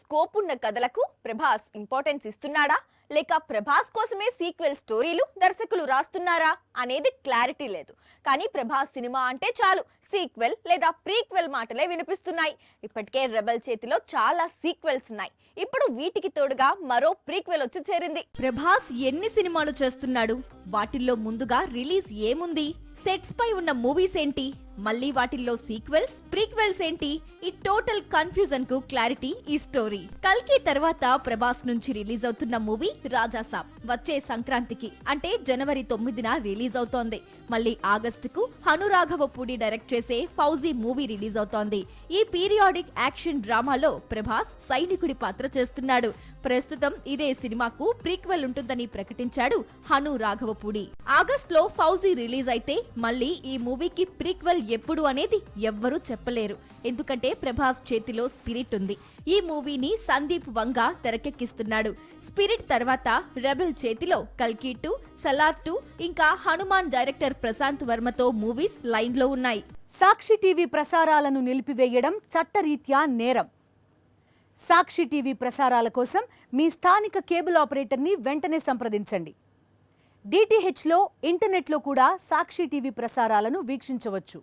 Scope ఉన్న కథలకు Prabhas importance ఇస్తున్నాడా లేక ప్రభాస్ కోసమే సీక్వెల్ స్టోరీలు దర్శకులు రాస్తున్నారా అనేది క్లారిటీ లేదు. కానీ ప్రభాస్ సినిమా అంటే చాలు సీక్వెల్ లేదా ప్రీక్వెల్ మాటలే వినిపిస్తున్నాయి. ఇప్పటికే రెబెల్ చేతిలో చాలా సీక్వెల్స్ ఉన్నాయి. ఇప్పుడు వీటికి తోడుగా మరో ప్రీక్వెల్ వచ్చి చేరింది. ప్రభాస్ ఎన్ని సినిమాలు చేస్తున్నాడు? వాటిల్లో ముందుగా రిలీజ్ ఏముంది? సెట్స్ పై ఉన్న మూవీస్ ఏంటి? మళ్ళీ వాటిల్లో సీక్వెల్స్, ప్రీక్వెల్స్ ఏంటి? ఈ టోటల్ కన్ఫ్యూజన్ కు క్లారిటీ ఈ స్టోరీ. కల్కి తర్వాత ప్రభాస్ నుంచి రిలీజ్ అవుతున్న మూవీ రాజాసాబ్ వచ్చే సంక్రాంతికి అంటే జనవరి 9న రిలీజ్ అవుతోంది. మళ్ళీ ఆగస్టుకు హనురాఘవపూడి డైరెక్ట్ చేసే ఫౌజీ మూవీ రిలీజ్ అవుతోంది. ఈ పీరియాడిక్ యాక్షన్ డ్రామాలో ప్రభాస్ సైనికుడి పాత్ర చేస్తున్నాడు. ప్రస్తుతం ఇదే సినిమాకు ప్రీక్వెల్ ఉంటుందని ప్రకటించాడు హను రాఘవపూడి. ఆగస్టులో ఫౌజీ రిలీజ్ అయితే మళ్ళీ ఈ మూవీకి ప్రీక్వెల్ ఎప్పుడు అనేది ఎవ్వరూ చెప్పలేరు. ఎందుకంటే ప్రభాస్ చేతిలో స్పిరిట్ ఉంది. ఈ మూవీని సందీప్ వంగా తెరకెక్కిస్తున్నాడు. స్పిరిట్ తర్వాత రెబెల్ చేతిలో కల్కి 2, సలార్ 2 ఇంకా హనుమాన్ డైరెక్టర్ ప్రశాంత్ వర్మతో మూవీస్ లైన్ లో ఉన్నాయి. సాక్షి టీవీ ప్రసారాలను నిలిపివేయడం చట్టరీత్యా నేరం. సాక్షి టీవీ ప్రసారాల కోసం మీ స్థానిక కేబుల్ ఆపరేటర్ని వెంటనే సంప్రదించండి. డిటిహెచ్లో, ఇంటర్నెట్లో కూడా సాక్షి టీవీ ప్రసారాలను వీక్షించవచ్చు.